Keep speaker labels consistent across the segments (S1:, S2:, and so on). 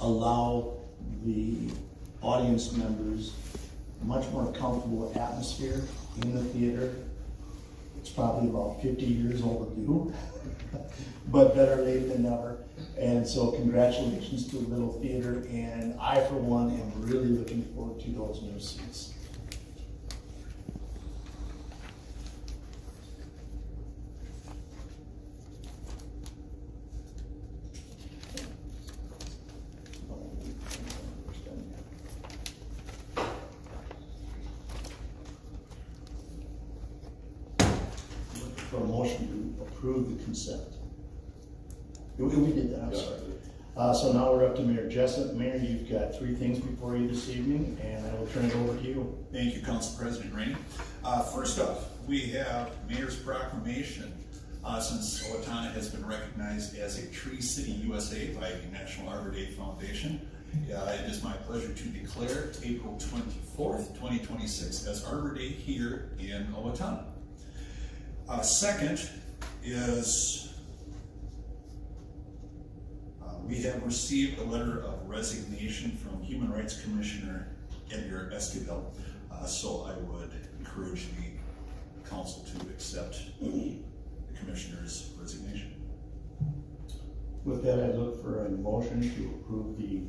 S1: allow the audience members much more comfortable atmosphere in the theater. It's probably about 50 years overdue, but better late than never. And so congratulations to Little Theater, and I, for one, am really looking forward to those new seats. For a motion to approve the consent. We did that, I'm sorry. So now we're up to Mayor Jessup. Mayor, you've got 3 things before you this evening, and I will turn it over to you.
S2: Thank you, Council President Rainey. First off, we have Mayor's Proclamation. Since Owatonna has been recognized as a Tree City USA by the National Arbor Day Foundation, it is my pleasure to declare April 24th, 2026 as Arbor Day here in Owatonna. Second is we have received a letter of resignation from Human Rights Commissioner Edgar Esquivel, so I would encourage the council to accept the commissioner's resignation.
S1: With that, I look for a motion to approve the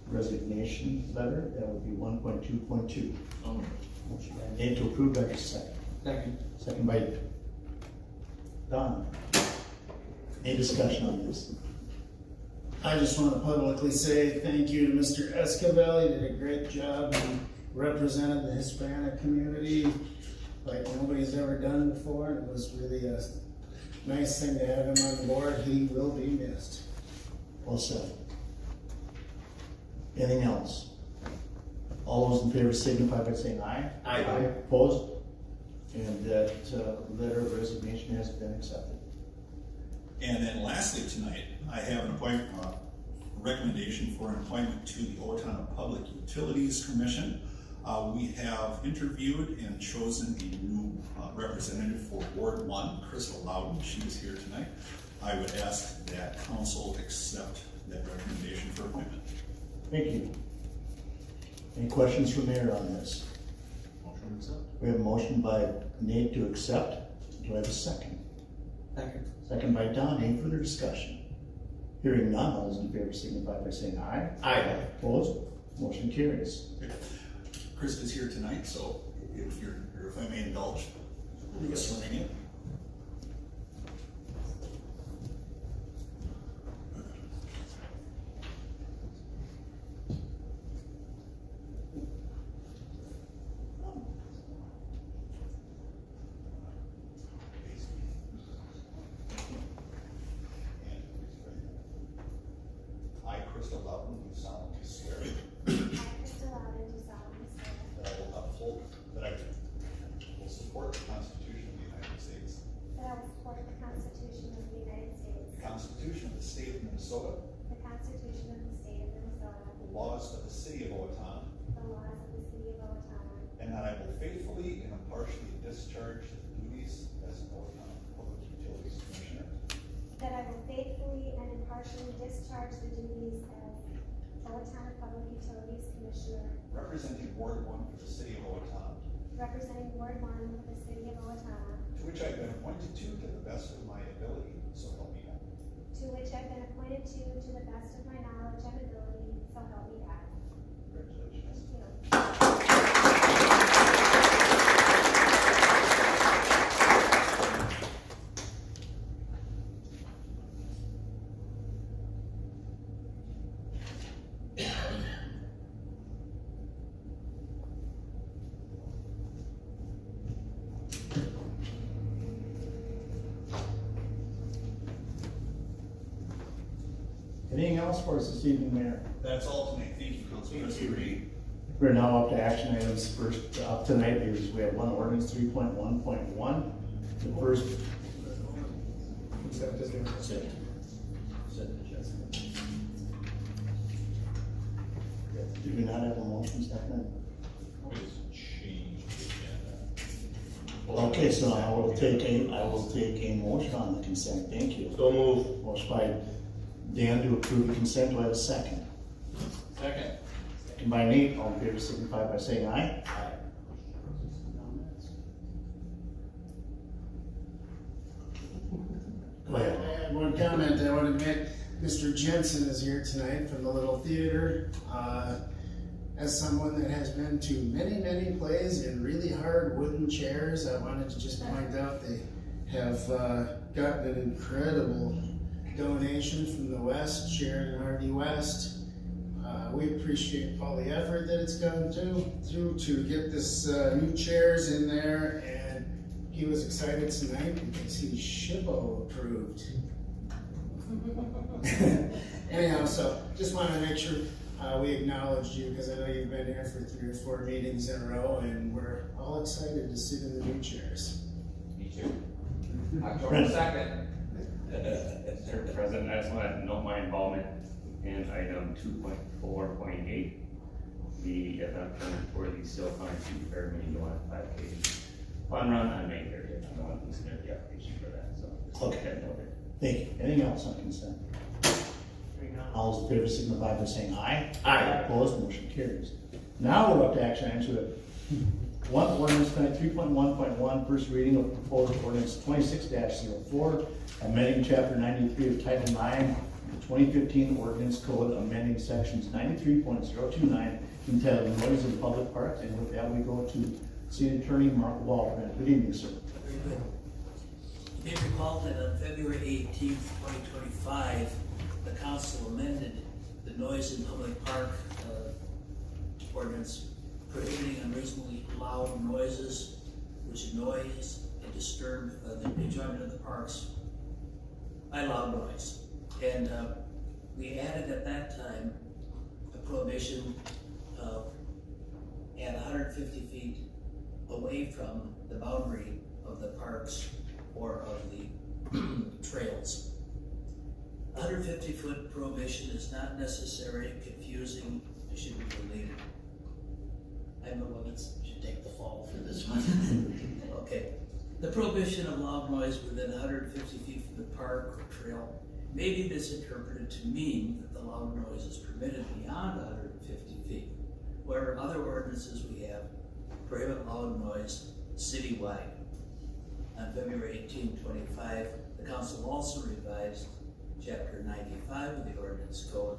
S1: resignation letter. That would be 1.2.2. Motion by Nate to approve, by second. Second by Don. Any discussion on this?
S3: I just want to publicly say thank you to Mr. Esquivel. He did a great job and represented the Hispanic community like nobody's ever done before. And it was really a nice thing to have him on board. He will be missed.
S1: Well said. Anything else? All those in favor signify by saying aye.
S3: Aye.
S1: Opposed? And that letter of resignation has been accepted.
S2: And then lastly tonight, I have an appointment, recommendation for an appointment to the Owatonna Public Utilities Commission. We have interviewed and chosen the new representative for Ward 1, Crystal Loudon. She is here tonight. I would ask that council accept that recommendation for appointment.
S1: Thank you. Any questions from Mayor on this?
S2: Motion to accept.
S1: We have a motion by Nate to accept. Do I have a second?
S3: Second.
S1: Second by Don. Any further discussion? Hearing none, all those in favor signify by saying aye.
S3: Aye.
S1: Opposed? Motion carries.
S2: Chris is here tonight, so if I may indulge, swearing in. I, Crystal Loudon, do solemnly swear that I will uphold, that I will support the Constitution of the United States,
S4: That I will support the Constitution of the United States,
S2: the Constitution of the State of Minnesota,
S4: the Constitution of the State of Minnesota,
S2: the laws of the City of Owatonna,
S4: the laws of the City of Owatonna,
S2: and that I will faithfully and impartially discharge the duties as an Owatonna Public Utilities Commissioner,
S4: that I will faithfully and impartially discharge the duties as Owatonna Public Utilities Commissioner,
S2: representing Ward 1 for the City of Owatonna,
S4: representing Ward 1 for the City of Owatonna,
S2: to which I have been appointed to the best of my ability, so help me God.
S4: to which I've been appointed to the best of my knowledge and ability, so help me God.
S2: Congratulations.
S4: Thank you.
S1: Anything else for us this evening, Mayor?
S2: That's all tonight. Thank you, Council President Reed.
S1: We're now up to action items. First up tonight is we have one ordinance 3.1.1. The first. Do we not have a motion second? Okay, so I will take a motion on the consent. Thank you.
S3: So move.
S1: Motion by Dan to approve the consent. Do I have a second?
S5: Second.
S1: Second by Nate, all in favor signify by saying aye.
S5: Aye.
S1: Go ahead.
S3: I had one comment I want to make. Mr. Jensen is here tonight from the Little Theater. As someone that has been to many, many plays in really hard wooden chairs, I wanted to just point out they have gotten an incredible donation from the West, Sharon and Harvey West. We appreciate all the effort that it's gone through to get this new chairs in there, and he was excited tonight because he's SHPO approved. Anyhow, so just want to make sure we acknowledged you because I know you've been here for 3 or 4 meetings in a row, and we're all excited to sit in the new chairs.
S5: Me too. October 2nd.
S6: Mr. President, I just want to note my involvement in item 2.4.8, the event permit for the Steel County Street Fair Mini 5K fun run on May 30th. I'm the one who submitted the application for that, so.
S1: Okay.
S6: That noted.
S1: Thank you. Anything else on consent? Hearing none, all those in favor signify by saying aye.
S5: Aye.
S1: Opposed, motion carries. Now we're up to action items. We have one ordinance tonight, 3.1.1, first reading of proposed ordinance 26-04, amending chapter 93 of Title 9, the 2015 Ordinance Code, amending sections 93.029 entitled Noise in Public Parks. And with that, we go to City Attorney Mark Waldron. Good evening, sir.
S7: Very good. You may recall that on February 18th, 2025, the council amended the noise in public park ordinance prohibiting unreasonably loud noises which annoys and disturb the enjoyment of the parks by loud noise. And we added at that time a prohibition at 150 feet away from the boundary of the parks or of the trails. 150-foot prohibition is not necessary, confusing, it should be deleted. I'm the one that should take the fall for this one. Okay. The prohibition of loud noise within 150 feet from the park or trail may be misinterpreted to mean that the loud noise is permitted beyond 150 feet. Where other ordinances we have prohibit loud noise citywide. On February 18, 2025, the council also revised chapter 95 of the ordinance code,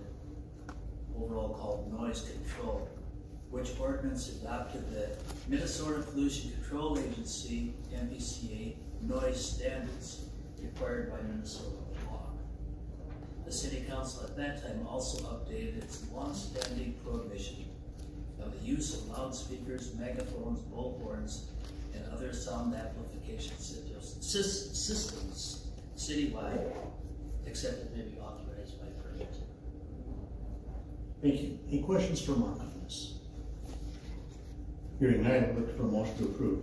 S7: overall called noise control, which ordinance adopted the Minnesota Pollution Control Agency, MPCA, noise standards required by Minnesota law. The city council at that time also updated its long-standing prohibition of the use of loudspeakers, megaphones, bullhorns, and other sound amplification systems citywide, except it may be authorized by permit.
S1: Thank you. Any questions for Mark on this? Hearing none, I look for a motion to approve.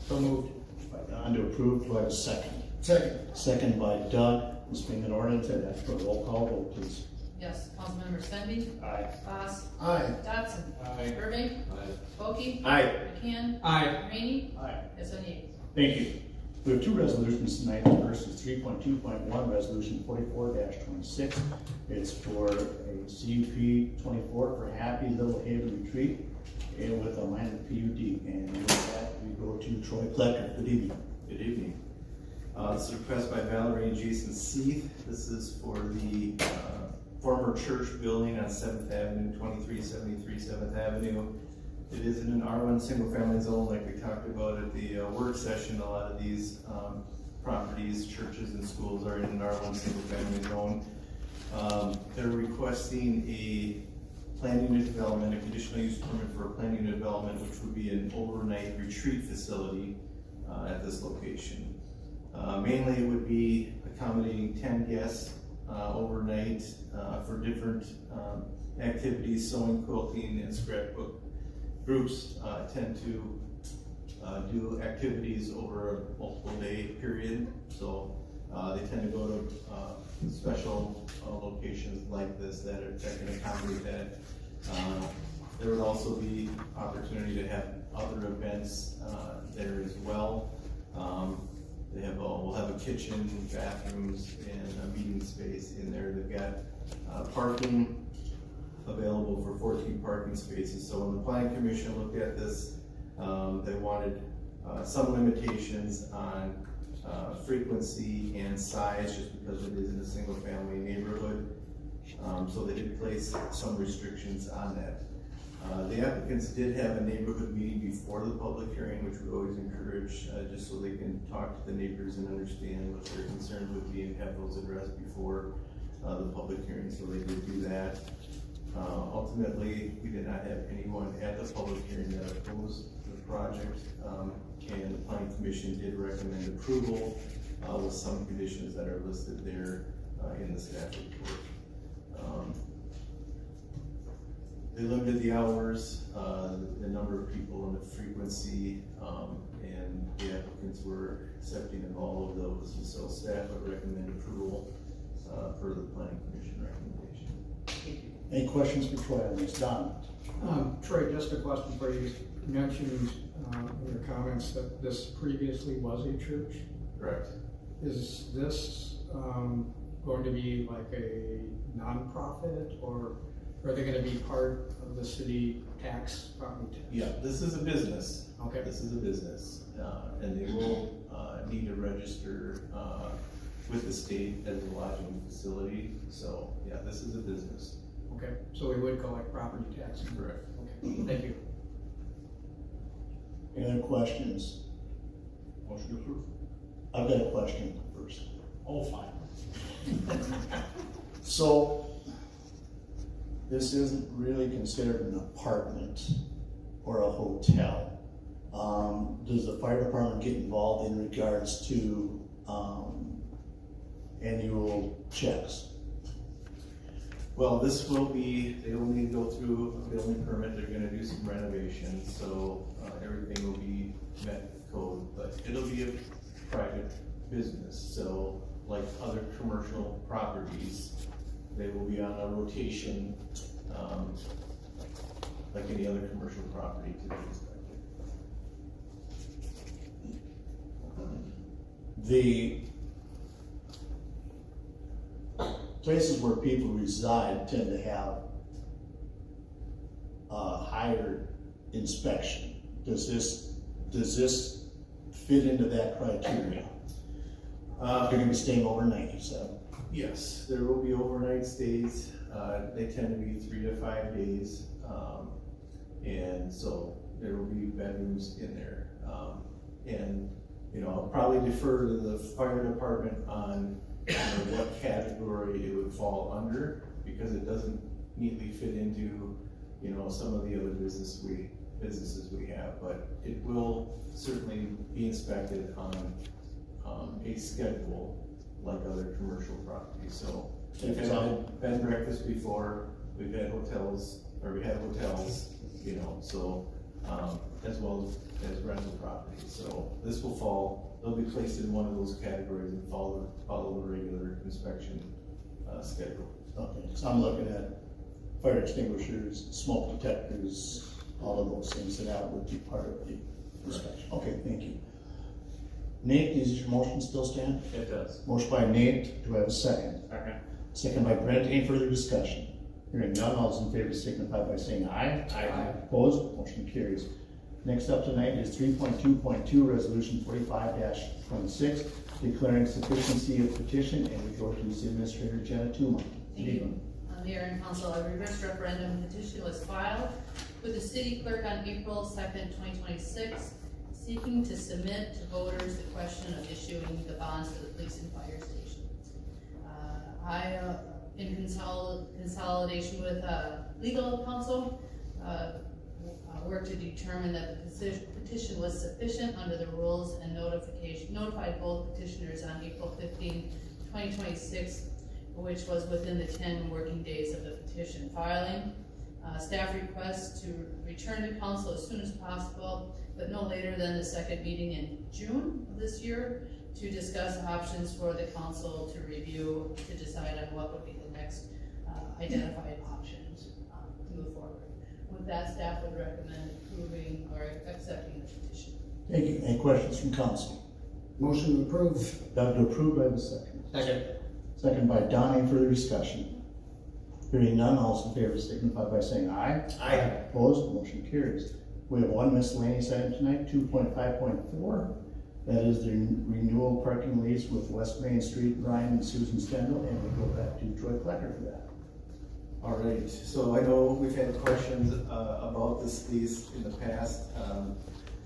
S3: So moved.
S1: By Don to approve, do I have a second?
S3: Second.
S1: Second by Doug. This being an ordinance, I'd ask for a roll call vote, please.
S8: Yes, Councilmember Svenby.
S6: Aye.
S8: Voss.
S3: Aye.
S8: Dodson.
S5: Aye.
S8: Burbank.
S5: Aye.
S8: Bulky.
S1: Aye.
S8: McCann.
S5: Aye.
S8: Rainey.
S1: Aye.
S8: Yes, I need.
S1: Thank you. We have two resolutions tonight. The first is 3.2.1, Resolution 44-26. It's for a CUP 24 for Happy Little Haven Retreat and with a minor PUD. And with that, we go to Troy Plecker. Good evening.
S9: Good evening. This is a request by Valerie and Jason Seath. This is for the former church building on 7th Avenue, 2373 7th Avenue. It is in an R1 single family zone like we talked about at the work session. A lot of these properties, churches and schools are in an R1 single family zone. They're requesting a planning and development, a conditional use permit for a planning and development, which would be an overnight retreat facility at this location. Mainly it would be accommodating 10 guests overnight for different activities. Sewing, quilting, and scrapbook groups tend to do activities over a multiple day period. So they tend to go to special locations like this that can accommodate that. There would also be opportunity to have other events there as well. We'll have a kitchen, bathrooms, and a meeting space in there. They've got parking available for 14 parking spaces. So when the planning commission looked at this, they wanted some limitations on frequency and size, just because it is in a single family neighborhood. So they did place some restrictions on that. The applicants did have a neighborhood meeting before the public hearing, which we always encourage, just so they can talk to the neighbors and understand what their concerns would be and have those addressed before the public hearing, so they did do that. Ultimately, we did not have anyone at the public hearing that opposed the project, and the planning commission did recommend approval with some conditions that are listed there in the staff report. They limited the hours, the number of people, and the frequency, and the applicants were accepting of all of those, and so staff would recommend approval per the planning commission recommendation.
S1: Any questions for Troy on this? Don?
S10: Troy, just a question for you. You mentioned in your comments that this previously was a church.
S9: Correct.
S10: Is this going to be like a nonprofit, or are they gonna be part of the city tax, property tax?
S9: Yeah, this is a business.
S10: Okay.
S9: This is a business, and they will need to register with the state as a lodging facility. So, yeah, this is a business.
S10: Okay, so we would collect property tax.
S9: Correct.
S10: Okay, thank you.
S1: Any other questions?
S5: Motion approved.
S1: I've got a question first.
S5: Oh, fine.
S1: So, this isn't really considered an apartment or a hotel. Does the fire department get involved in regards to annual checks?
S9: Well, this will be, they will need to go through a building permit, they're gonna do some renovations, so everything will be met with code, but it'll be a private business, so like other commercial properties, they will be on a rotation, like any other commercial property to be inspected.
S1: The places where people reside tend to have a higher inspection. Does this fit into that criteria? You're gonna be staying overnight, you said?
S9: Yes, there will be overnight stays. They tend to be 3 to 5 days. And so there will be bedrooms in there. And, you know, I'll probably defer to the fire department on what category it would fall under, because it doesn't neatly fit into, you know, some of the other businesses we have, but it will certainly be inspected on a schedule like other commercial properties. So we've had bed and breakfast before, we've had hotels, or we had hotels, you know, so as well as rental properties. So this will fall, they'll be placed in one of those categories and follow the regular inspection schedule.
S1: Okay, so I'm looking at fire extinguishers, smoke detectors, all of those things, and that would be part of the inspection. Okay, thank you. Nate, does your motion still stand?
S6: It does.
S1: Motion by Nate, do I have a second?
S6: Second.
S1: Second by Brent, any further discussion? Hearing none, all those in favor signify by saying aye.
S6: Aye.
S1: Opposed, motion carries. Next up tonight is 3.2.2, Resolution 45-26, declaring sufficiency of petition, and we go to City Administrator Jenna Tuma.
S8: Thank you. Mayor and Council, a reverse referendum petition was filed with the city clerk on April 2nd, 2026, seeking to submit to voters the question of issuing the bonds for the police and fire station. In consolidation with legal counsel, worked to determine that the petition was sufficient under the rules and notified both petitioners on April 15, 2026, which was within the 10 working days of the petition filing. Staff requests to return to council as soon as possible, but no later than the second meeting in June of this year, to discuss options for the council to review, to decide on what would be the next identified options to move forward. With that, staff would recommend approving or accepting the petition.
S1: Thank you. Any questions from council?
S3: Motion to approve.
S1: Doug to approve, I have a second.
S3: Second.
S1: Second by Don, any further discussion? Hearing none, all those in favor signify by saying aye.
S3: Aye.
S1: Opposed, motion carries. We have one miscellaneous item tonight, 2.5.4. That is the renewal parking lease with West Main Street, Brian and Susan Stendhal, and we go back to Troy Klecker for that.
S9: All right, so I know we've had questions about this lease in the past.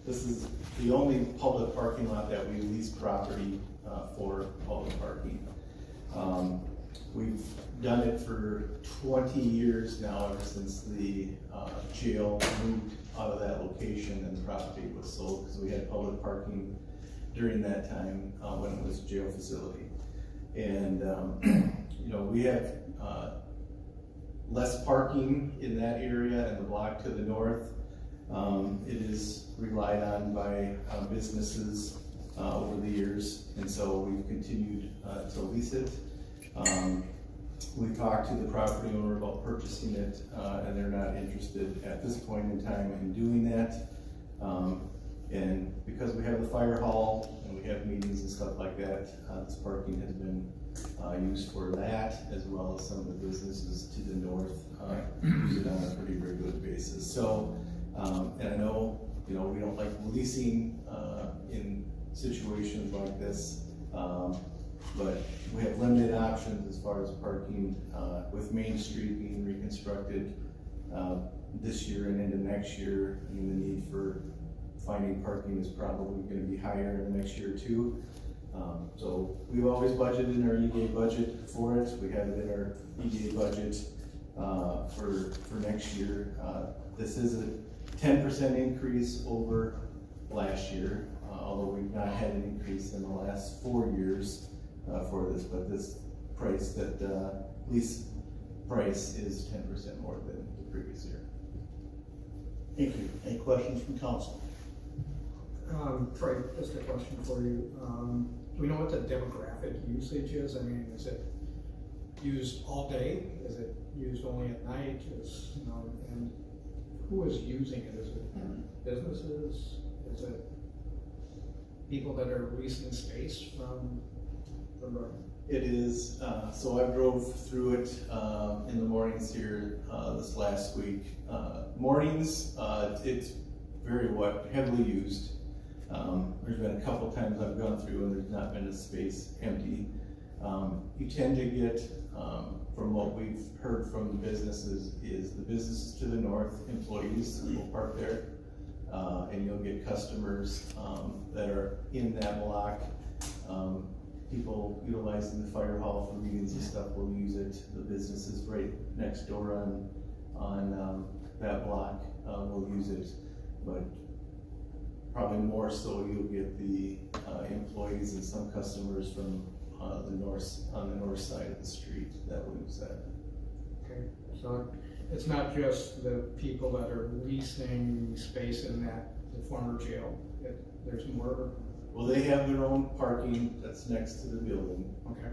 S9: This is the only public parking lot that we lease property for public parking. We've done it for 20 years now, ever since the jail moved out of that location and the property was sold, because we had public parking during that time when it was a jail facility. And you know, we have less parking in that area and the block to the north. It is relied on by businesses over the years, and so we've continued to lease it. We talked to the property owner about purchasing it, and they're not interested at this point in time in doing that. And because we have the fire hall and we have meetings and stuff like that, this parking has been used for that, as well as some of the businesses to the north use it on a pretty regular basis. So, and I know, you know, we don't like leasing in situations like this, but we have limited options as far as parking with Main Street being reconstructed this year and into next year. I mean, the need for finding parking is probably going to be higher in the next year or two. So we've always budgeted in our EDA budget for it. We have it in our EDA budget for next year. This is a 10% increase over last year, although we've not had an increase in the last 4 years for this, but this price, that lease price, is 10% more than the previous year.
S1: Thank you. Any questions from council?
S10: Troy, just a question for you. Do we know what the demographic usage is? I mean, is it used all day? Is it used only at night? You know, and who is using it? Is it businesses? Is it people that are leasing space from the road?
S9: It is, so I drove through it in the mornings here this last week. Mornings, it's very heavily used. There's been a couple times I've gone through and there's not been a space empty. You tend to get, from what we've heard from the businesses, is the businesses to the north, employees will park there, and you'll get customers that are in that block. People utilizing the fire hall for meetings and stuff will use it. The businesses right next door on that block will use it, but probably more so you'll get the employees and some customers from on the north side of the street that will use that.
S10: Okay, so it's not just the people that are leasing space in the former jail. There's more.
S9: Well, they have their own parking that's next to the building.
S10: Okay.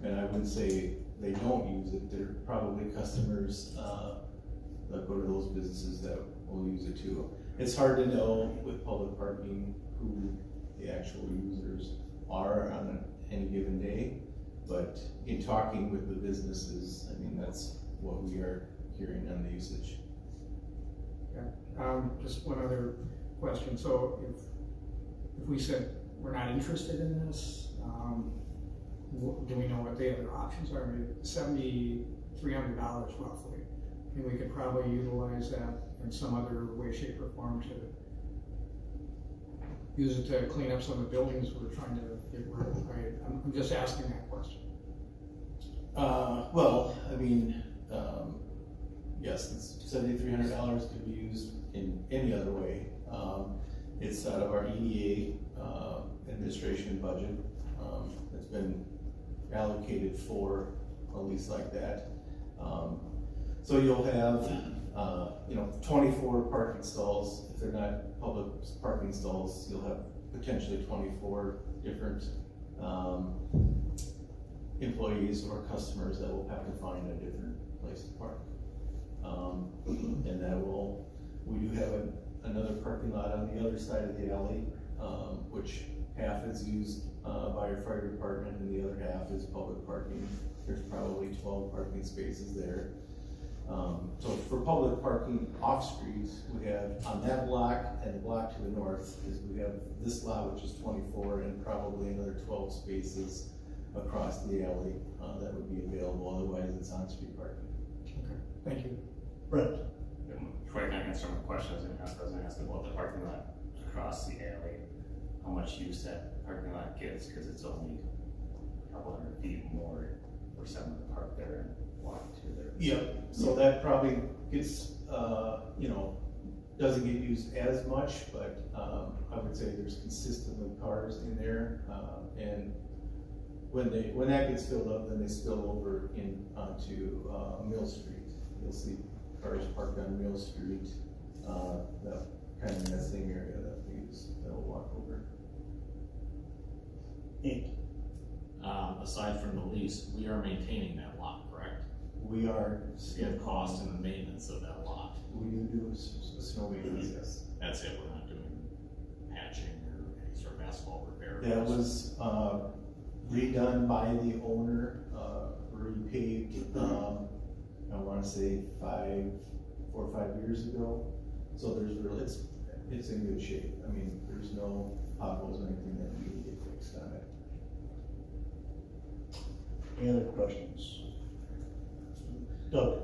S9: And I wouldn't say they don't use it. They're probably customers that go to those businesses that will use it too. It's hard to know with public parking who the actual users are on any given day, but in talking with the businesses, I mean, that's what we are hearing on the usage.
S10: Okay. Just one other question. So if we said we're not interested in this, do we know what the other options are? I mean, $7,300 roughly, and we could probably utilize that in some other way, shape, or form to use it to clean up some of the buildings we're trying to get rid of, right? I'm just asking that question.
S9: Well, I mean, yes, $7,300 could be used in any other way. It's out of our EDA administration budget. It's been allocated for a lease like that. So you'll have, 24 parking stalls. If they're not public parking stalls, you'll have potentially 24 different employees or customers that will have to find a different place to park. And that we do have another parking lot on the other side of the alley, which half is used by our fire department and the other half is public parking. there's probably 12 parking spaces there. So for public parking off-street, we have on that block and the block to the north is we have this lot, which is 24, and probably another 12 spaces across the alley that would be available. Otherwise, it's on-street parking.
S10: Okay, thank you.
S1: Brett?
S6: Before I can answer my question, I was gonna ask about the parking lot across the alley, how much use that parking lot gets, cause it's only a couple hundred feet more for someone to park there and walk to their.
S9: Yep, so that probably gets, doesn't get used as much, but, I would say there's consistently cars in there, and when that gets filled up, then they spill over in, onto, Mill Street. You'll see cars parked on Mill Street, that kind of in that same area that we use, that'll walk over.
S5: Aside from the lease, we are maintaining that lot, correct?
S9: We are,
S5: We have cost in the maintenance of that lot.
S9: we do a snow maintenance, yes.
S5: That's it, we're not doing patching or any sort of asphalt repair.
S9: That was, redone by the owner, repaved, I wanna say 4 or 5 years ago. So there's really, it's in good shape. I mean, there's no potholes or anything that need to get fixed on it.
S1: Any other questions? Doug?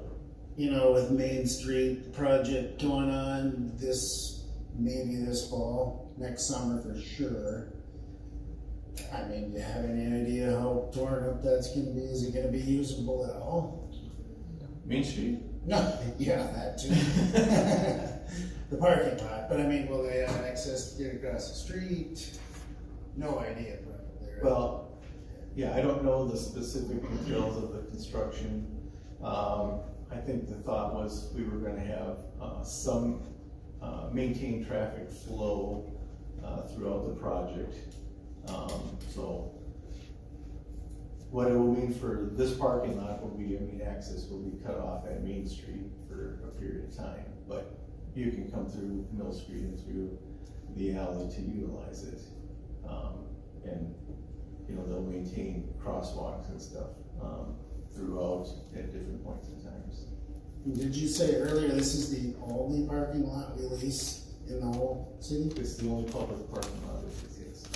S3: With Main Street project going on maybe this fall, next summer for sure. I mean, do you have any idea how torn up that's gonna be? Is it gonna be usable at all?
S9: Main Street?
S3: No, yeah, that too. The parking lot, but I mean, will they have access to get across the street? No idea, probably. Right?
S9: Well, yeah, I don't know the specific details of the construction. I think the thought was we were gonna have, some, maintained traffic flow, throughout the project. So what it will mean for this parking lot will be, access will be cut off at Main Street for a period of time, but you can come through Mill Street and through the alley to utilize it. And, they'll maintain crosswalks and stuff, throughout at different points in times.
S3: Did you say earlier this is the only parking lot we lease in the whole city?
S9: It's the only public parking lot that exists.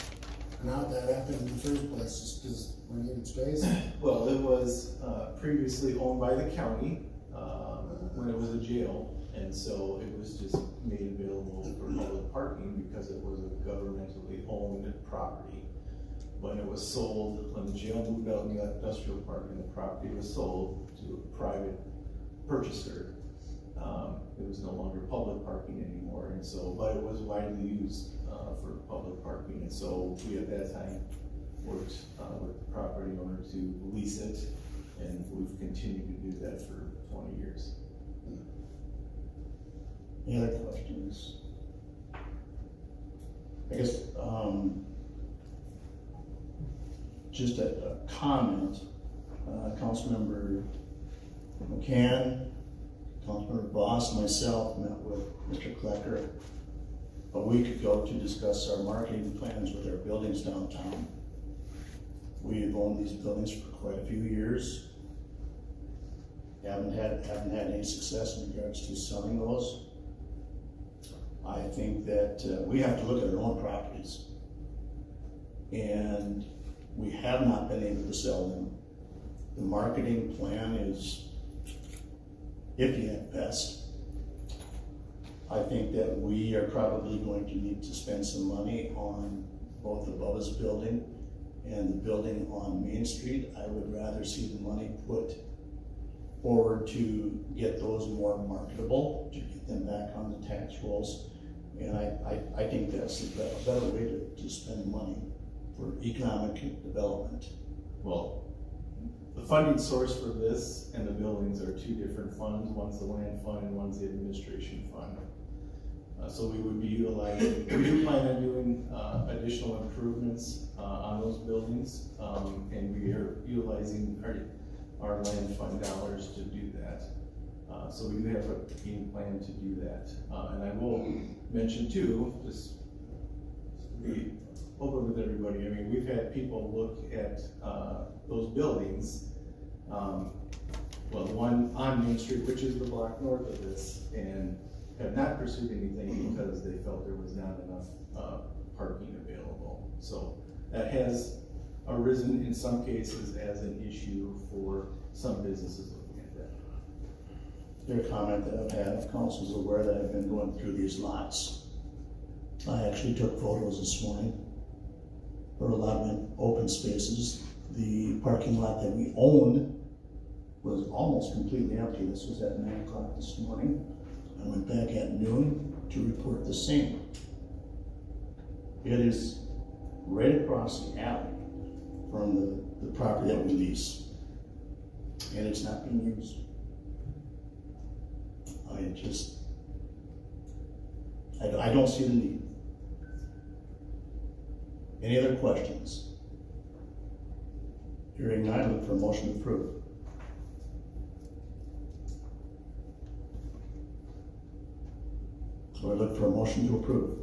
S3: And how'd that happen in the first place? Just because we needed space?
S9: Well, it was previously owned by the county when it was a jail, and so it was just made available for public parking because it was a governmentally owned property. When it was sold, when the jail moved out in the industrial park and the property was sold to a private purchaser, it was no longer public parking anymore, and so, but it was widely used for public parking, and so we at that time worked with the property owner to lease it, and we've continued to do that for 20 years.
S1: Any other questions? I guess, just a comment, Councilmember McCann, Councilmember Voss, and myself met with Mr. Klecker a week ago to discuss our marketing plans with our buildings downtown. We've owned these buildings for quite a few years. Haven't had any success in regards to selling those. I think that we have to look at our own properties. And we have not been able to sell them. The marketing plan is iffy at best. I think that we are probably going to need to spend some money on both the Bubba's building and the building on Main Street. I would rather see the money put forward to get those more marketable, to get them back on the tax rolls. And I think that's a better way to spend money for economic development.
S9: Well, the funding source for this and the buildings are two different funds. One's the land fund and one's the administration fund. So we would be utilizing, we do plan on doing additional improvements on those buildings, and we are utilizing our land fund dollars to do that. So we do have a game plan to do that. And I will mention too, just to be open with everybody, we've had people look at those buildings Well, the one on Main Street, which is the block north of this, and have not pursued anything because they felt there was not enough parking available. So that has arisen in some cases as an issue for some businesses looking at that.
S1: Their comment that I've had, if council's aware that I've been going through these lots. I actually took photos this morning. There were a lot of open spaces. The parking lot that we owned was almost completely empty. This was at 9 o'clock this morning. I went back at noon to report the same. It is right across the alley from the property that we lease. And it's not being used. I don't see the need. Any other questions? Hearing none, I look for a motion to approve. So I look for a motion to approve.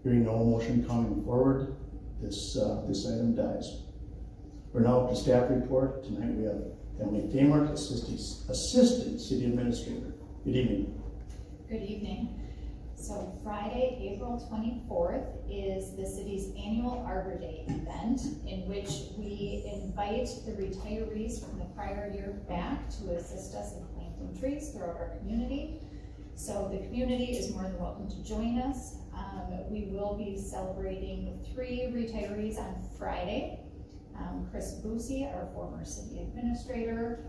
S1: Hearing no motion coming forward, this item dies. We're now up to staff report. Tonight we have Emily Famart, Assistant City Administrator. Good evening.
S11: Good evening. So Friday, April 24th is the city's annual Arbor Day event in which we invite the retirees from the prior year back to assist us in planting trees throughout our community. So the community is more than welcome to join us. We will be celebrating 3 retirees on Friday. Chris Boosie, our former city administrator,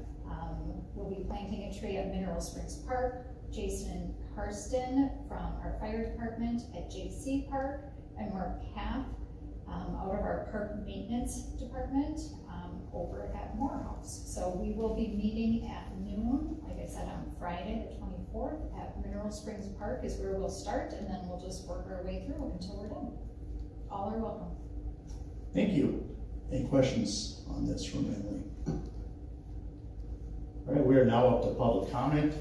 S11: will be planting a tree at Mineral Springs Park. Jason Karsten from our fire department at JC Park, and Mark Kapp out of our park maintenance department over at Morehouse. So we will be meeting at noon, like I said, on Friday the 24th at Mineral Springs Park is where we'll start, and then we'll just work our way through until we're done. All are welcome.
S1: Thank you. Any questions on this from Emily? All right, we are now up to public comment.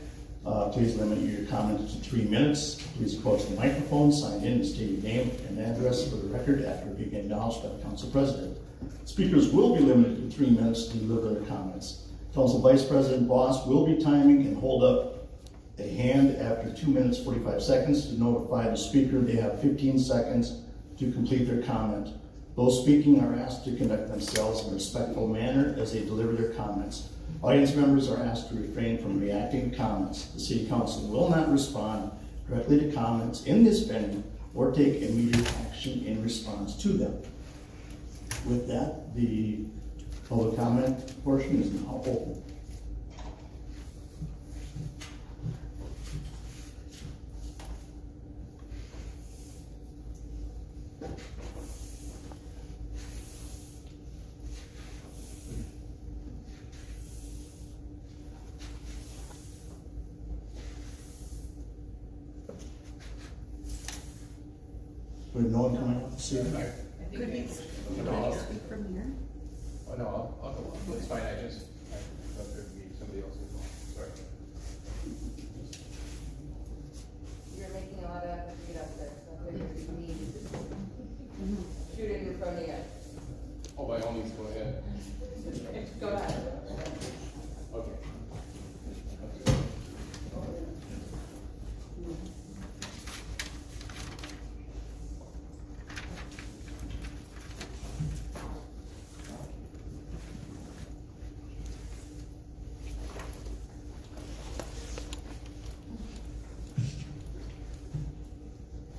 S1: Please limit your comments to 3 minutes. Please approach the microphone, sign in, and state your name and address for the record after being acknowledged by the council president. Speakers will be limited to 3 minutes to deliver their comments. Council Vice President Boss will be timing and hold up a hand after 2 minutes 45 seconds to notify the speaker they have 15 seconds to complete their comment. Those speaking are asked to conduct themselves in a respectful manner as they deliver their comments. Audience members are asked to refrain from reacting to comments. The City Council will not respond directly to comments in this venue or take immediate action in response to them. With that, the public comment portion is now open. We have no one coming up to see it.
S12: Could we speak from here?
S13: Oh, no, I'll go on. It's fine, I thought there'd be somebody else as well. Sorry.
S12: You're making a lot of effort to get up there, so I figured you need shoot in your phone again.
S13: Oh, by all means, go ahead.
S12: Go ahead.
S13: Okay.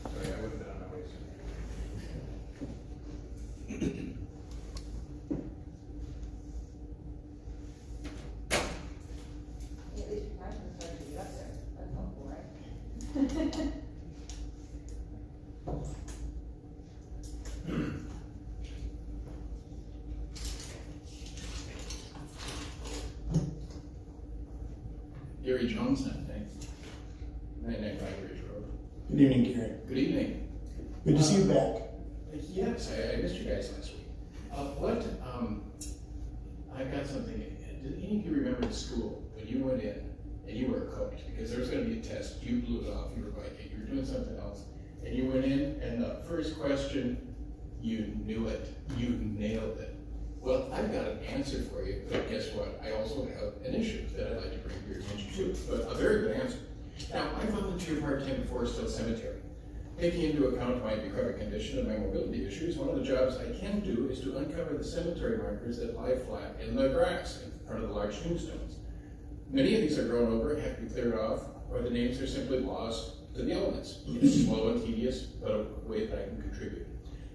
S13: Sorry, I wouldn't have done my way sooner.
S12: At least your passion started to get up there. That's helpful, right?
S13: Gary Jones, thanks. 99 Ridge Road.
S1: Good evening, Gary.
S13: Good evening.
S1: Good to see you back.
S13: Yes, I missed you guys last week. I've got something. Did any of you remember the school when you went in and you were cooked? Because there was going to be a test. You blew it off. You were biking. You were doing something else. And you went in, and the first question You knew it. You nailed it. Well, I've got an answer for you, but guess what? I also have an issue that I'd like to bring to your attention too, but a very good answer. Now, I volunteer part-time at Forest Hill Cemetery. Taking into account my decrepit condition and my mobility issues, one of the jobs I can do is to uncover the cemetery markers that lie flat in the grass in front of the large tombstones. Many of these are grown over and have to be cleared off, or the names are simply lost to the elements. It's slow and tedious, but a way that I can contribute.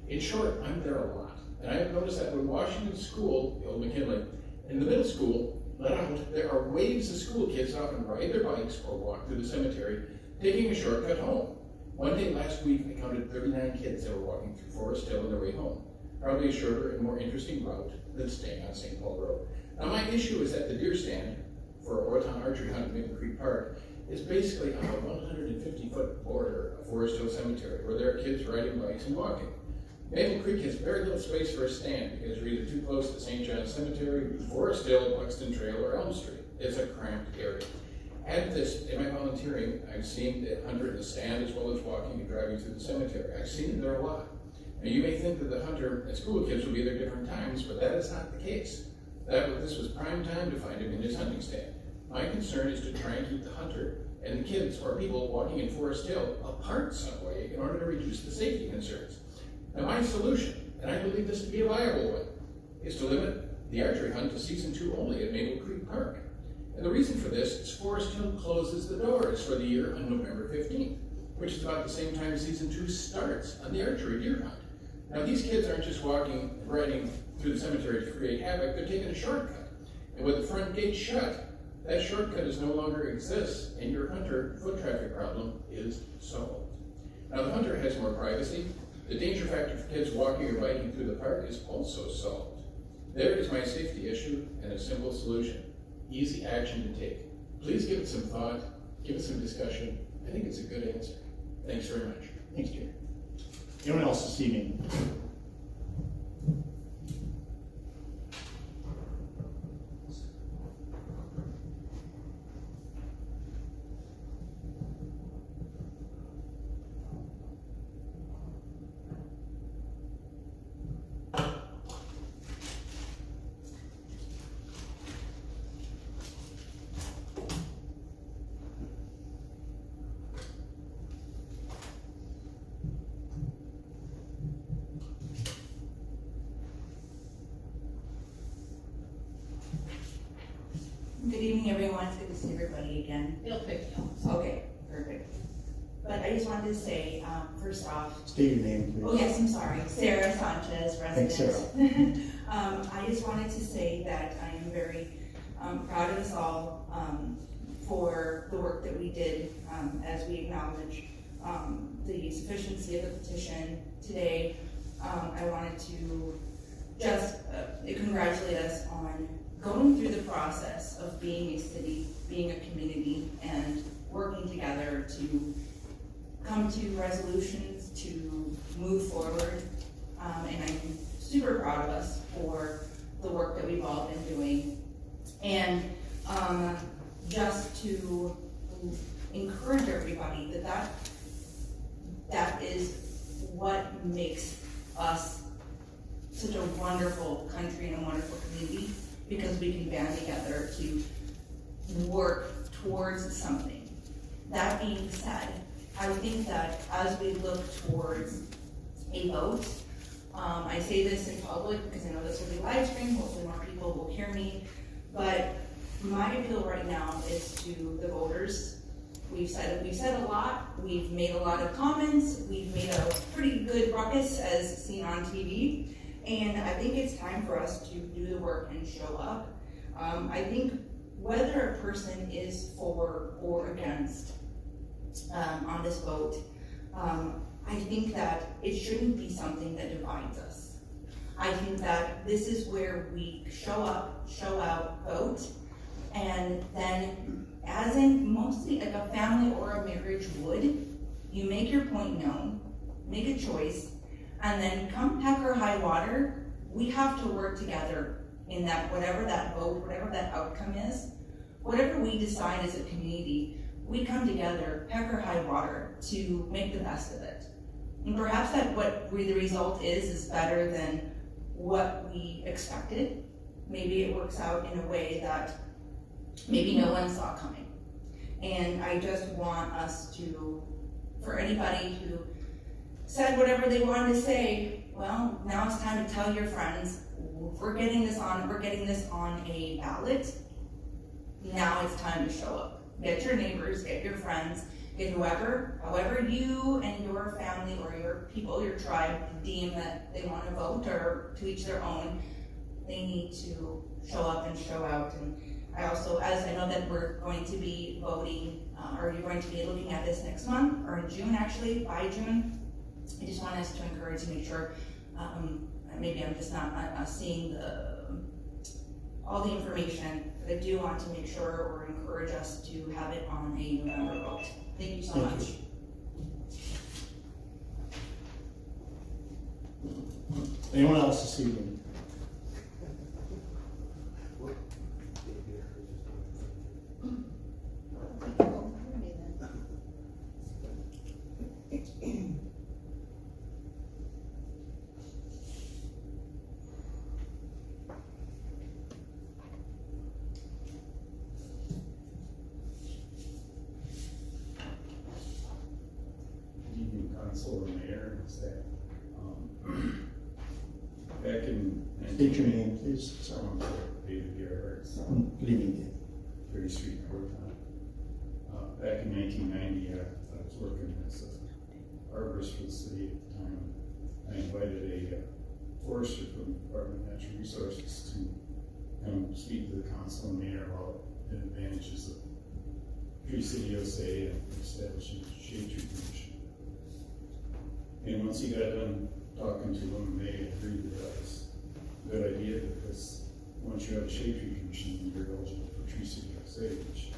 S13: In short, I'm there a lot. And I have noticed that when Washington School, the old McKinley, in the middle school, let out, there are waves of school kids often ride their bikes or walk through the cemetery, taking a shortcut home. One day last week, I counted 39 kids that were walking through Forest Hill on their way home. Probably a shorter and more interesting route than staying on St. Paul Road. Now my issue is that the deer stand for Orton Archery Hunt at Maple Creek Park is basically on a 150-foot border of Forest Hill Cemetery, where there are kids riding bikes and walking. Maple Creek has very little space for a stand because you're either too close to St. John's Cemetery, Forest Hill, Buxton Trail, or Elm Street. It's a cramped area. Add this, in my volunteering, I've seen the hunter in the stand as well as walking and driving through the cemetery. I've seen them there a lot. Now you may think that the hunter and school kids will be there different times, but that is not the case. This was prime time to find him in his hunting stand. My concern is to try and keep the hunter and the kids or people walking in Forest Hill apart some way in order to reduce the safety concerns. Now my solution, and I believe this to be a viable one, is to limit the archery hunt to season 2 only at Maple Creek Park. And the reason for this is Forest Hill closes the doors for the year on November 15th, which is about the same time season 2 starts on the archery deer hunt. Now these kids aren't just walking and riding through the cemetery to create havoc, they're taking a shortcut. And with the front gate shut, that shortcut is no longer exists, and your hunter foot traffic problem is solved. Now the hunter has more privacy. The danger factor for kids walking or biking through the park is also solved. There is my safety issue and a simple solution. Easy action to take. Please give it some thought, give it some discussion. I think it's a good answer. Thanks very much.
S1: Thanks, Jerry. Anyone else this evening?
S14: Good evening, everyone. It's good to see everybody again.
S8: It'll pick you.
S14: Okay, perfect. But I just wanted to say, first off.
S1: State your name, please.
S14: Oh, yes, I'm sorry. Sarah Sanchez, resident.
S1: Thanks, Sarah.
S14: I just wanted to say that I am very proud of us all for the work that we did as we acknowledge the sufficiency of the petition today. I wanted to just congratulate us on going through the process of being a city, being a community, and working together to come to resolutions to move forward. And I'm super proud of us for the work that we've all been doing. And just to encourage everybody that is what makes us such a wonderful country and a wonderful community, because we can band together to work towards something. That being said, I think that as we look towards a vote, I say this in public because I know this will be live streamed, hopefully more people will hear me, but my appeal right now is to the voters. We've said a lot, we've made a lot of comments, we've made a pretty good ruckus as seen on TV, and I think it's time for us to do the work and show up. I think whether a person is for or against on this vote, I think that it shouldn't be something that divides us. I think that this is where we show up, show out, vote, and then as in mostly like a family or a marriage would, you make your point known, make a choice, and then come heck or high water, we have to work together in that, whatever that vote, whatever that outcome is, whatever we decide as a community, we come together, heck or high water, to make the best of it. And perhaps that the result is better than what we expected. Maybe it works out in a way that maybe no one saw coming. And I just want us to, for anybody who said whatever they wanted to say, well, now it's time to tell your friends, we're getting this on a ballot. Now it's time to show up. Get your neighbors, get your friends, get however you and your family or your people, your tribe deem that they want to vote, or to each their own. They need to show up and show out. And I also, as I know that we're going to be voting, or you're going to be looking at this next month, or in June actually, by June, I just want us to encourage and make sure, maybe I'm just not seeing all the information, but I do want to make sure or encourage us to have it on a November vote. Thank you so much.
S1: Anyone else this evening?
S15: Council and mayor and staff. Back in.
S1: State your name, please. Sorry.
S15: David Gerhardt.
S1: Good evening, Dave.
S15: 30th Street, Portland. Back in 1990, I was working as an arborist for the city at the time. I invited a forester from the Department of Natural Resources to come speak to the council and mayor about the advantages of Tree City USA and establishing a shade tree commission. And once he got done talking to them, they agreed that that was a good idea, because once you have a shade tree commission, you're eligible for Tree City USA, which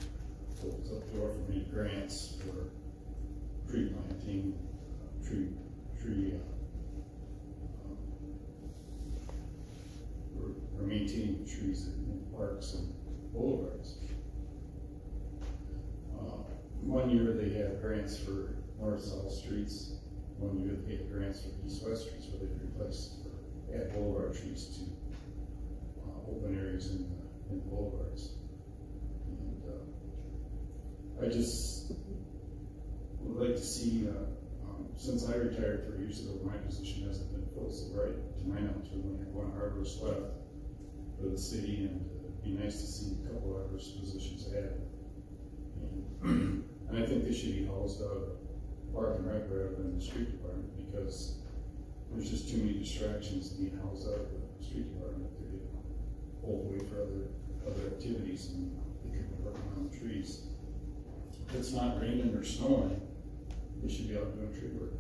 S15: opens up the door for many grants for tree planting, or maintaining trees in parks and boulevards. 1 year they had grants for north-south streets. 1 year they had grants for east-west streets, where they replaced or add boulevard trees to open areas in boulevards. And I just would like to see, since I retired 3 years ago, my position hasn't been filled, so right to my knowledge, we only have one arborist left for the city, and it'd be nice to see a couple arborist positions added. And I think they should be housed out of Park and Rec rather than the street department, because there's just too many distractions being housed out of the street department. They get pulled away for other activities, and they could be working on the trees. If it's not raining or snowing, they should be out doing tree work.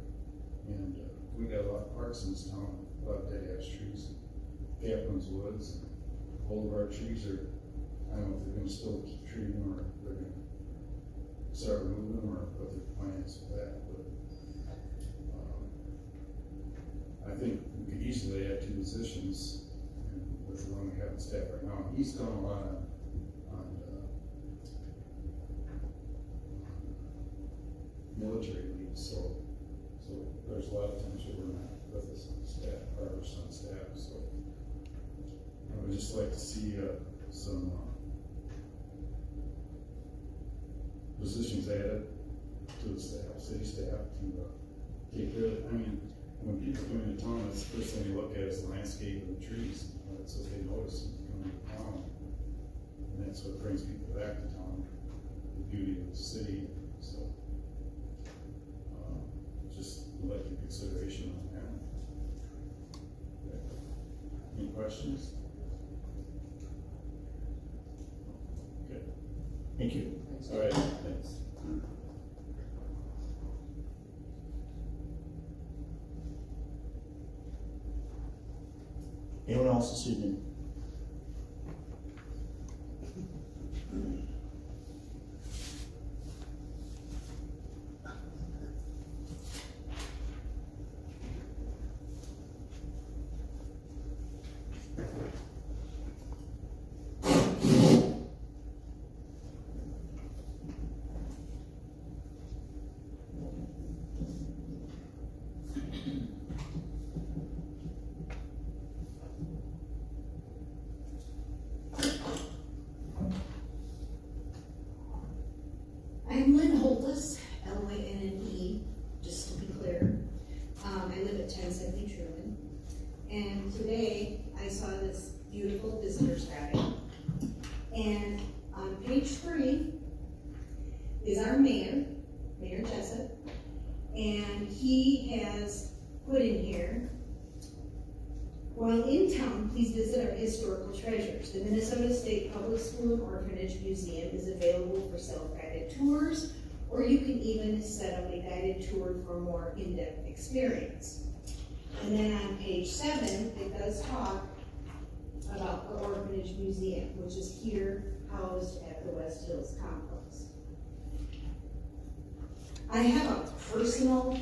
S15: And we got a lot of parks in this town, a lot of dead ash trees, Captain's Woods, and boulevard trees are, I don't know if they're gonna still keep treating them, or if they're gonna start removing them, or what their plans for that, but I think we could easily add 2 positions with the one we have on staff right now. He's done a lot on military leave, so there's a lot of times where we're not with us on staff, or on staff, so I would just like to see some positions added to the staff, city staff, to take care of it. I mean, when people come into town, that's the first thing they look at is the landscape and the trees. That's what they notice when they come into town. And that's what brings people back to town, the beauty of the city. So, just would like your consideration on that. Any questions? Okay.
S1: Thank you.
S15: All right, thanks.
S1: Anyone else this evening?
S16: I saw this beautiful visitors guide. And on page 3 is our mayor, Mayor Jessup, and he has put in here, while in town, please visit our historical treasures. The Minnesota State Public School and Orphanage Museum is available for self-guided tours, or you can even set up a guided tour for a more in-depth experience. And then on page 7, it does talk about the Orphanage Museum, which is here housed at the West Hills Complex. I have a personal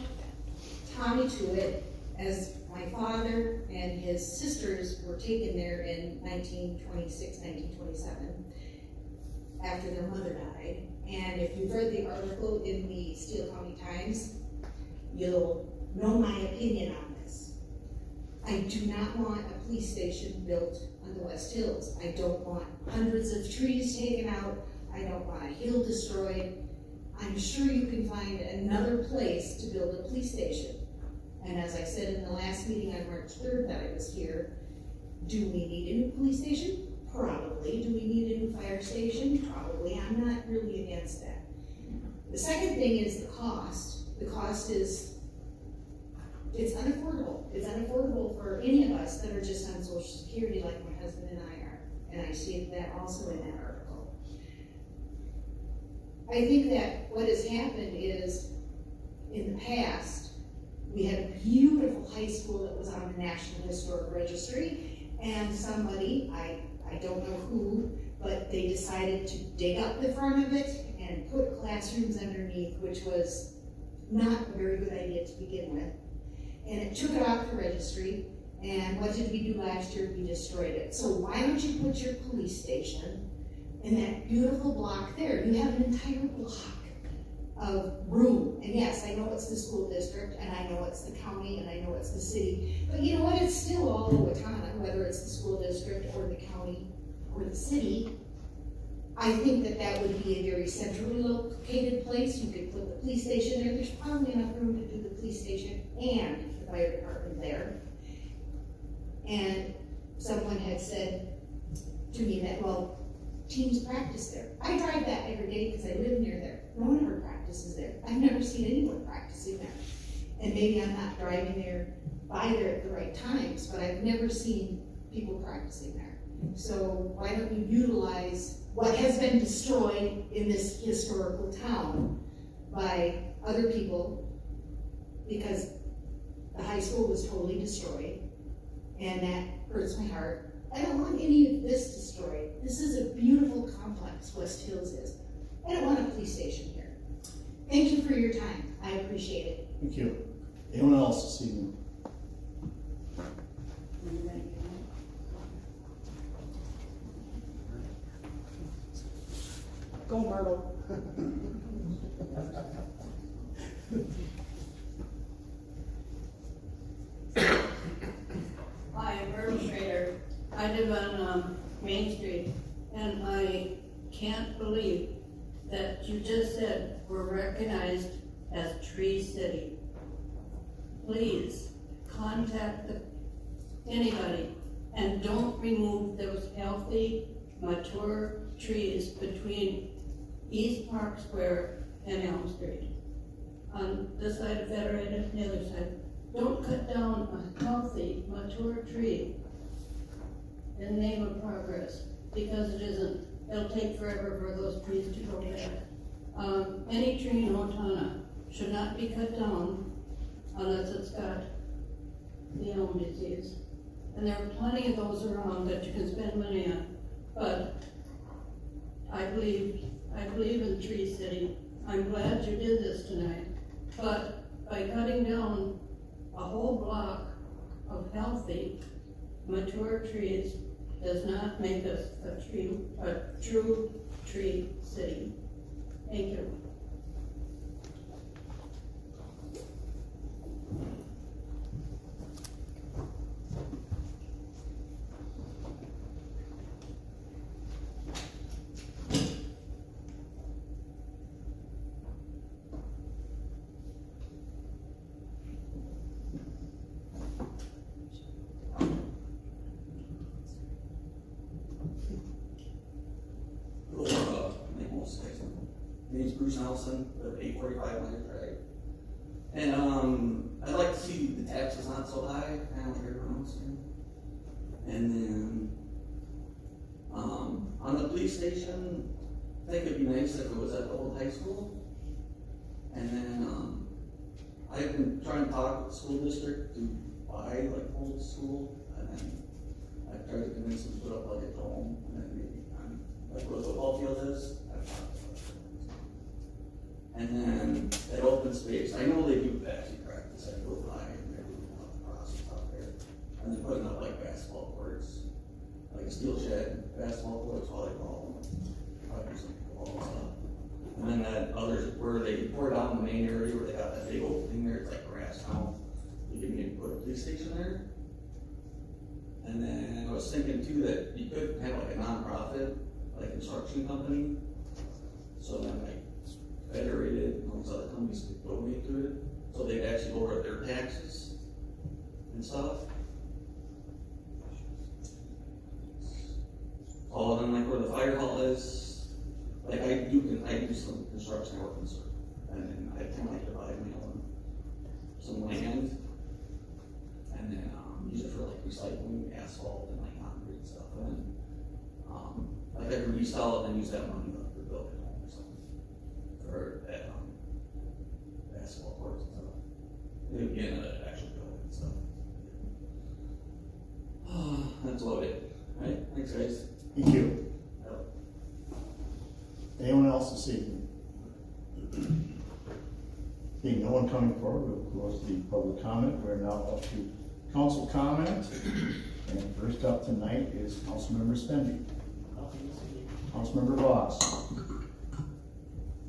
S16: tie to it, as my father and his sisters were taken there in 1926, 1927, after their mother died. And if you've read the article in the Steele County Times, you'll know my opinion on this. I do not want a police station built on the West Hills. I don't want hundreds of trees taken out. I don't want a hill destroyed. I'm sure you can find another place to build a police station. And as I said in the last meeting on March 3rd that I was here, do we need a new police station? Probably. Do we need a new fire station? Probably. I'm not really against that. The second thing is the cost. The cost is, it's unaffordable. It's unaffordable for any of us that are just on Social Security like my husband and I are. And I see that also in that article. I think that what has happened is, in the past, we had a beautiful high school that was on the National Historic Registry, and somebody, I don't know who, but they decided to dig up the front of it and put classrooms underneath, which was not a very good idea to begin with. And it took it off the registry, and what did we do last year? We destroyed it. So why don't you put your police station in that beautiful block there? You have an entire block of room. And yes, I know it's the school district, and I know it's the county, and I know it's the city, but you know what, it's still all Owatonna, whether it's the school district or the county or the city. I think that that would be a very centrally located place. You could put the police station there. There's probably enough room to do the police station and the fire department there. And someone had said to me that, well, teams practice there. I drive that every day because I live near there. No one ever practices there. I've never seen anyone practicing there. And maybe I'm not driving there by there at the right times, but I've never seen people practicing there. So why don't you utilize what has been destroyed in this historical town by other people, because the high school was totally destroyed, and that hurts my heart. I don't want any of this destroyed. This is a beautiful complex, West Hills is. I don't want a police station here. Thank you for your time. I appreciate it.
S1: Thank you. Anyone else this evening?
S12: Go Myrtle.
S17: Hi, I'm Myrtle Schrader. I live on Main Street, and I can't believe that you just said we're recognized as Tree City. Please contact anybody and don't remove those healthy, mature trees between East Park Square and Elm Street. On this side of Federated, the other side. Don't cut down a healthy, mature tree in the name of progress, because it isn't. It'll take forever for those trees to grow back. Any tree in Owatonna should not be cut down unless it's got the elm disease. And there are plenty of those around that you can spend money on. But I believe in Tree City. I'm glad you did this tonight. But by cutting down a whole block of healthy, mature trees does not make us a true tree city. Thank you.
S18: Bruce Nelson with 845 Myers Drive. And I'd like to see the taxes not so high, kind of like everyone else. And then on the police station, I think it'd be nice if it was at the old high school. And then I've been trying to talk with the school district to buy like old school, and then I've tried to convince them to put up like a dome, and then maybe like where the football field is. And then at open space, I know they do basketball practice. I go by and they're doing a lot of process out there, and then putting up like basketball courts, like a steel shed, basketball courts, volleyball, probably some football stuff. And then that others where they tore down the main area where they got that big opening there, it's like grass now. You can maybe put a police station there. And then I was thinking too that you could have like a non-profit, like construction company. So then like Federated and all these other companies could donate to it. So they'd actually lower their taxes and stuff. Oh, and then like where the fire hall is, like I do some construction work and stuff. And then I kind of like to buy my own some land. And then use it for like recycling asphalt and like concrete and stuff. And like I could resell it and use that money to build a home or something. Or at basketball courts and stuff. Maybe get an actual building and stuff. That's about it. Alright, thanks guys.
S1: Thank you. Anyone else this evening? Being no one coming forward, we'll close the public comment. We're now up to council comment. And first up tonight is Councilmember Spendy. Councilmember Voss.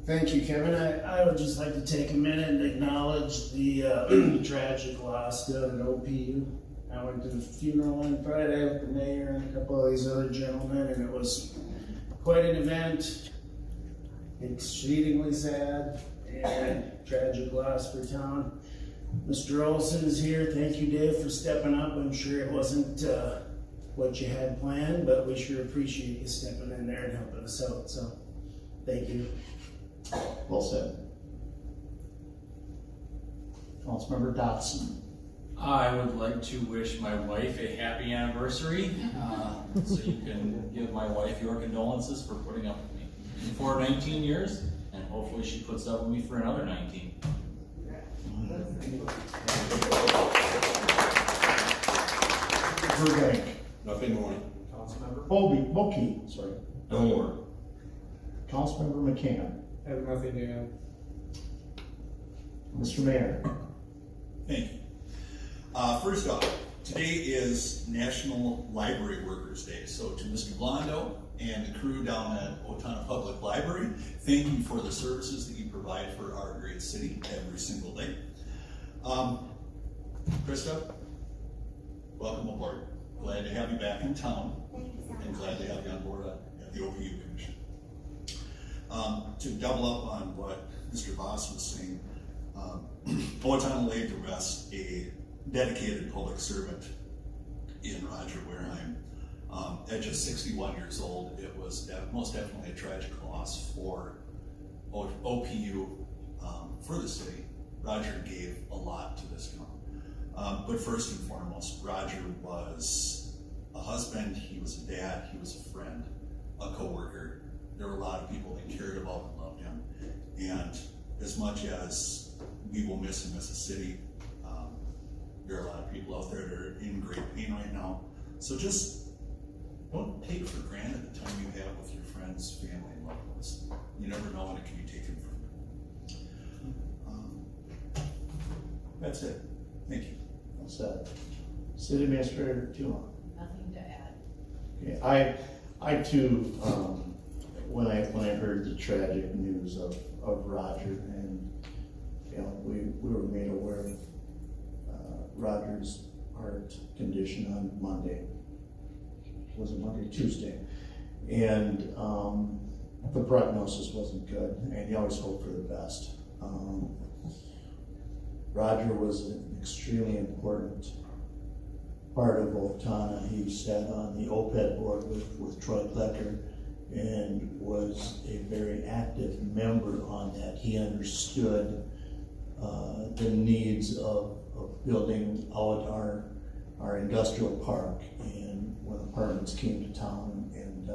S3: Thank you, Kevin. I would just like to take a minute and acknowledge the tragic loss down at OPU. I went to the funeral on Friday with the mayor and a couple of these other gentlemen, and it was quite an event. Exceedingly sad and tragic loss for town. Mr. Olson is here. Thank you, Dave, for stepping up. I'm sure it wasn't what you had planned, but we sure appreciate you stepping in there and helping us out. So, thank you.
S1: Well said. Councilmember Dotson.
S5: I would like to wish my wife a happy anniversary, so you can give my wife your condolences for putting up with me for 19 years, and hopefully she puts up with me for another 19.
S1: Burbank.
S13: Nothing more.
S1: Councilmember Bokey, sorry.
S13: No more.
S1: Councilmember McCann.
S10: I have nothing to add.
S1: Mr. Mayor.
S2: Thank you. First off, today is National Library Workers Day. So to Mr. Blondo and the crew down at Otana Public Library, thank you for the services that you provide for our great city every single day. Krista, welcome aboard. Glad to have you back in town. And glad to have you on board at the OPU Commission. To double up on what Mr. Voss was saying, Otana laid to rest a dedicated public servant in Roger Wareheim. At just 61 years old, it was most definitely a tragic loss for OPU, for the city. Roger gave a lot to this town. But first and foremost, Roger was a husband, he was a dad, he was a friend, a co-worker. There were a lot of people that cared about and loved him. And as much as we will miss him as a city, there are a lot of people out there that are in great pain right now. So just don't take for granted the time you have with your friends, family, and loved ones. You never know when it can be taken from you. That's it. Thank you.
S1: Well said. City Administrator Tuma.
S8: Nothing to add.
S1: Okay, I too, when I heard the tragic news of Roger, and you know, we were made aware of Roger's heart condition on Monday. Was it Monday? Tuesday. And the prognosis wasn't good, and you always hope for the best. Roger was an extremely important part of Otana. He sat on the OPED board with Troy Plecker, and was a very active member on that. He understood the needs of building out our industrial park and when apartments came to town, and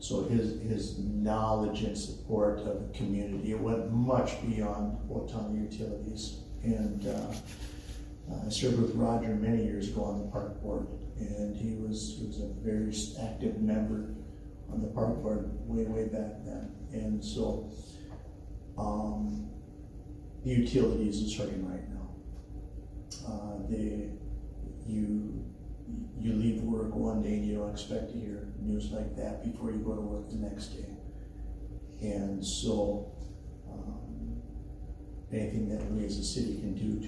S1: so his knowledge and support of the community, it went much beyond Owatonna Utilities. And I served with Roger many years ago on the park board, and he was a very active member on the park board way back then. And so the utilities is hurting right now. You leave work one day and you don't expect to hear news like that before you go to work the next day. And so anything that we as a city can do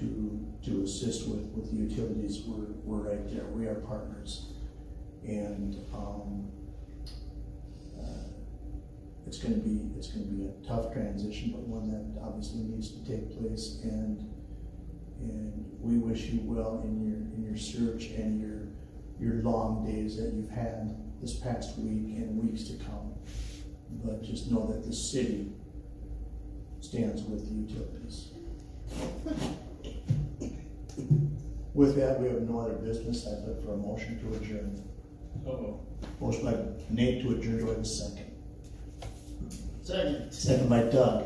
S1: to assist with the utilities, we're right there. We are partners. And it's gonna be a tough transition, but one that obviously needs to take place, and we wish you well in your search and your long days that you've had this past week and weeks to come. But just know that the city stands with the utilities. With that, we have no other business. I'd look for a motion to adjourn. Motion by Nate to adjourn. Do I have a second?
S3: Second.
S1: Second by Doug.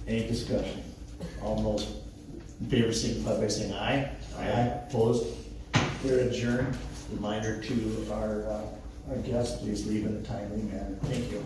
S1: Any discussion? All those in favor signify by saying aye. Aye. Opposed? We're adjourned. Reminder to our guests, please leave in a timely manner. Thank you.